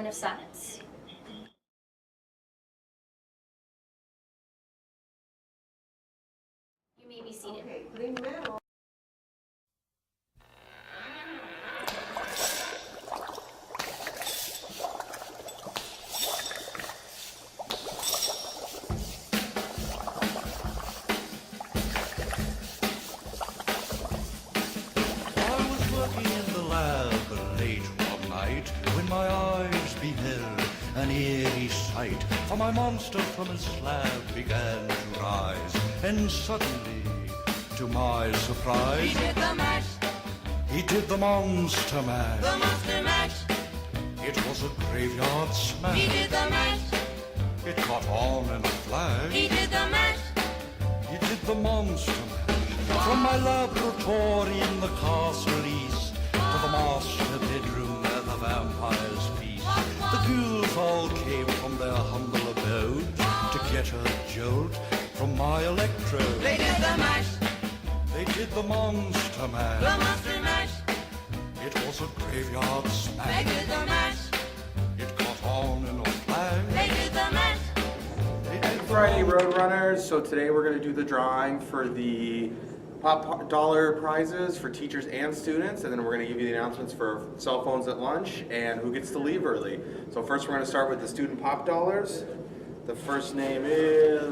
moment of silence. You may be seated. When my eyes beheld an eerie sight, for my monster from his slab began to rise, and suddenly, to my surprise, he did the mash. He did the monster mash. The monster mash. It was a graveyard smash. He did the mash. It caught on in a flash. He did the mash. He did the monster mash. From my laboratory in the castle east to the master bedroom where the vampires feast, the ghouls all came from their humble abode to get a jolt from my electrode. They did the mash. They did the monster mash. The monster mash. It was a graveyard smash. They did the mash. It caught on in a flash. They did the mash. Happy Friday, Roadrunners. So today we're going to do the drawing for the Pop Dollar prizes for teachers and students, and then we're going to give you the announcements for cell phones at lunch and who gets to leave early. So first we're going to start with the student Pop Dollars. The first name is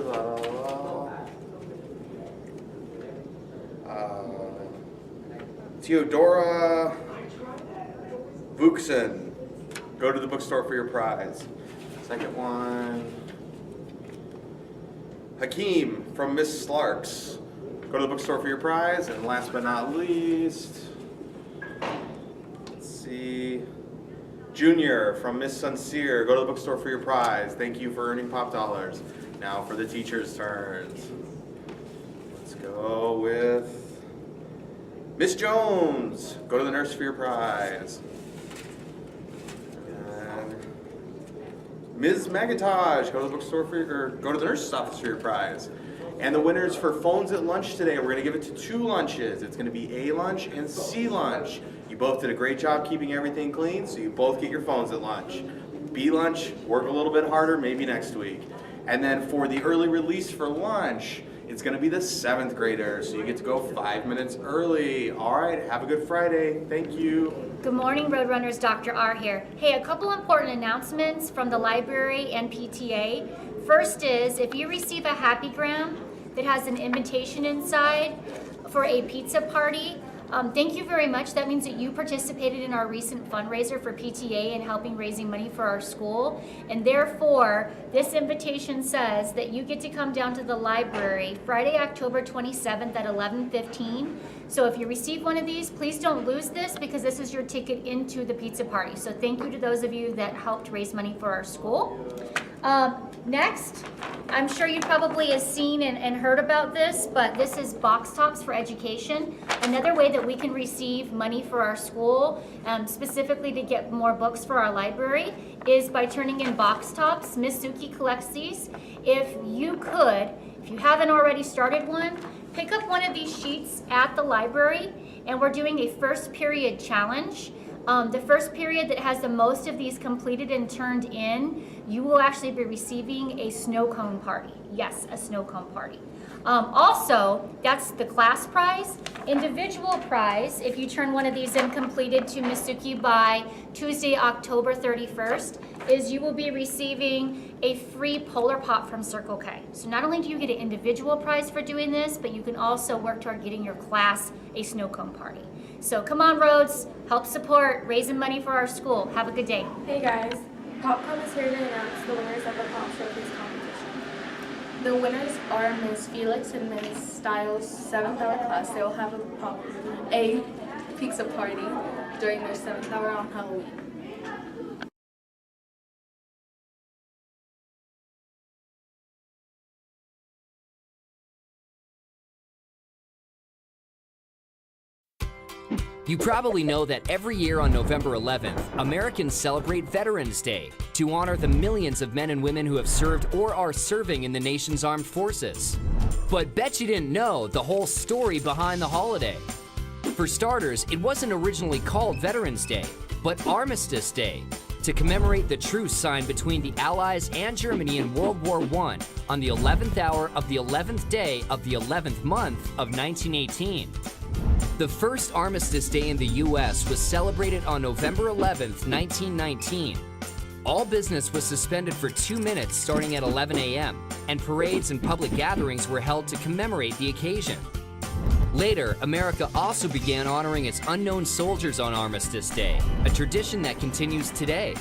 Theodora Vuxen. Go to the bookstore for your prize. Second one, Hakeem from Miss Slarks. Go to the bookstore for your prize. And last but not least, let's see, Junior from Miss Sincere. Go to the bookstore for your prize. Thank you for earning Pop Dollars. Now for the teachers' turns. Let's go with Miss Jones. Go to the nurse for your prize. And Ms. McIntosh. Go to the bookstore for your, or go to the nurse's office for your prize. And the winners for phones at lunch today, we're going to give it to 2 lunches. It's going to be A lunch and C lunch. You both did a great job keeping everything clean, so you both get your phones at lunch. B lunch, work a little bit harder, maybe next week. And then for the early release for lunch, it's going to be the 7th graders, so you get to go 5 minutes early. All right, have a good Friday. Thank you. Good morning, Roadrunners. Dr. R here. Hey, a couple important announcements from the library and PTA. First is, if you receive a Happygram that has an invitation inside for a pizza party, thank you very much. That means that you participated in our recent fundraiser for PTA and helping raising money for our school. And therefore, this invitation says that you get to come down to the library Friday, October 27th at 11:15. So if you receive one of these, please don't lose this because this is your ticket into the pizza party. So thank you to those of you that helped raise money for our school. Next, I'm sure you probably have seen and heard about this, but this is Box Tops for Education. Another way that we can receive money for our school, specifically to get more books for our library, is by turning in Box Tops. Miss Suki collects these. If you haven't already started one, pick up one of these sheets at the library, and we're doing a first period challenge. The first period that has the most of these completed and turned in, you will actually be receiving a snow cone party. Yes, a snow cone party. Also, that's the class prize. Individual prize, if you turn one of these in completed to Ms. Suki by Tuesday, October 31st, is you will be receiving a free Polar Pop from Circle K. So not only do you get an individual prize for doing this, but you can also work toward getting your class a snow cone party. So come on, Rhodes, help support raising money for our school. Have a good day. Hey guys, Popcom is here to announce the winners of the Pop Showcase competition. The winners are Ms. Felix and Ms. Styles' 7th hour class. They will have a pizza party during their 7th hour on Halloween. You probably know that every year on November 11th, Americans celebrate Veterans Day to honor the millions of men and women who have served or are serving in the nation's armed forces. But bet you didn't know the whole story behind the holiday. For starters, it wasn't originally called Veterans Day, but Armistice Day. to commemorate the truce signed between the Allies and Germany in World War I on the 11th hour of the 11th day of the 11th month of 1918. The first Armistice Day in the U.S. was celebrated on November 11th, 1919. All business was suspended for 2 minutes starting at 11 a.m., and parades and public gatherings were held to commemorate the occasion. Later, America also began honoring its unknown soldiers on Armistice Day, a tradition that continues today.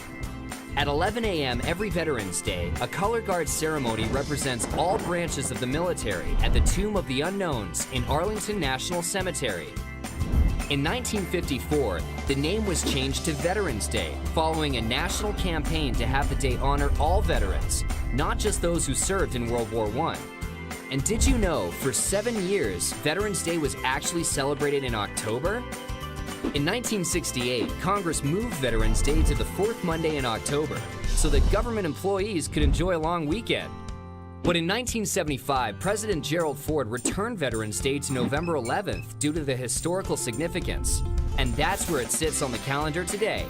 At 11 a.m. every Veterans Day, a color guard ceremony represents all branches of the military at the Tomb of the Unknowns in Arlington National Cemetery. In 1954, the name was changed to Veterans Day, following a national campaign to have the day honor all veterans, not just those who served in World War I. And did you know, for 7 years, Veterans Day was actually celebrated in October? In 1968, Congress moved Veterans Day to the fourth Monday in October, so that government employees could enjoy a long weekend. But in 1975, President Gerald Ford returned Veterans Day to November 11th due to the historical significance. And that's where it sits on the calendar today.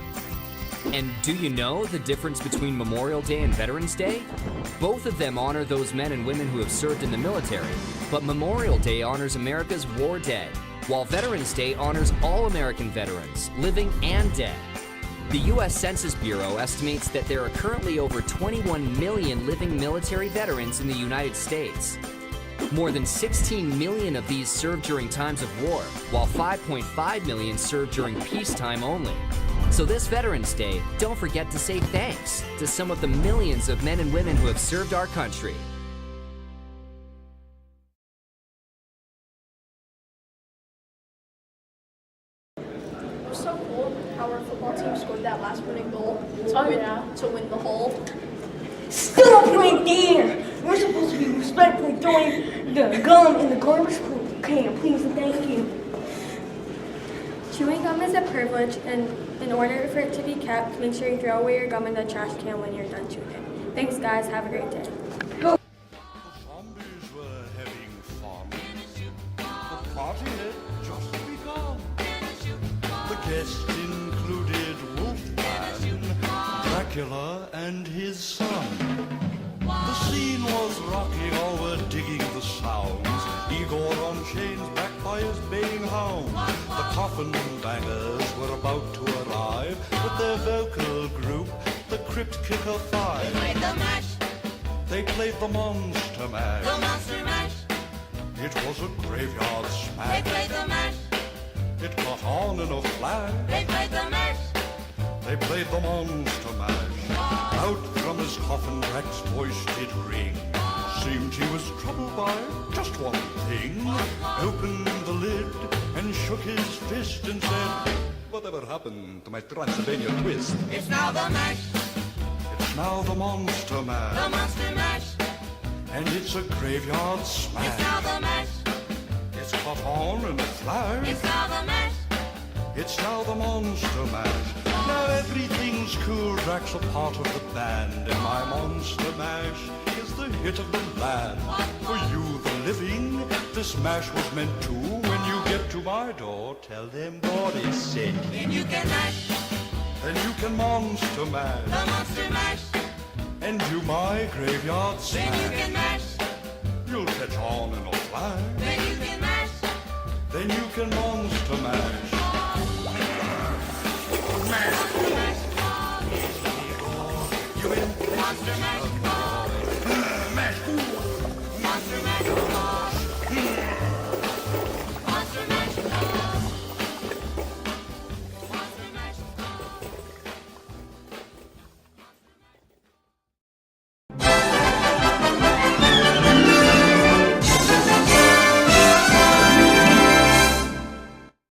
And do you know the difference between Memorial Day and Veterans Day? Both of them honor those men and women who have served in the military, but Memorial Day honors America's war dead, while Veterans Day honors all American veterans, living and dead. The U.S. Census Bureau estimates that there are currently over 21 million living military veterans in the United States. More than 16 million of these served during times of war, while 5.5 million served during peacetime only. So this Veterans Day, don't forget to say thanks to some of the millions of men and women who have served our country. It was so cool how our football team scored that last winning goal to win the whole. Stop right there! We're supposed to be respectfully throwing the gum in the garbage can, please and thank you. Chewing gum is a privilege, and in order for it to be kept, make sure you throw away your gum in the trash can when you're done chewing it. Thanks, guys. Have a great day. The zombies were having fun. The party had just begun. The guests included Wolfman, Dracula, and his son. The scene was rocking, all were digging the sounds. Igor on chains, backed by his baying hound. The coffin bangers were about to arrive with their vocal group, the Crypt Kicker Five. They played the mash, They played the Monster Mash. the monster mash. It was a graveyard They smash. played the mash, It caught on in a flash. they played the mash. They played the Monster Mash. Out from his coffin, Drac's voice did ring. Seemed he was troubled by just one thing. Opened the lid and shook his fist and said, "Whatever happened to my Transylvania twist?" It's now the mash, It's now the Monster the Mash. monster mash. And it's a graveyard It's smash. now the mash, It's caught on in a flash. it's now the mash. It's now the Monster Mash. Now everything's cool, Drac's a part of the band, and my Monster Mash is the hit of the land. For you, the living, this mash was meant to. When you get to my door, tell them God is sick. Then you can mash, Then you can Monster the Mash, monster mash. and do my graveyard Then you smash. can mash, You'll catch on in a flash. then you can mash. Then you can Monster Mash. Mash, You in monster mash.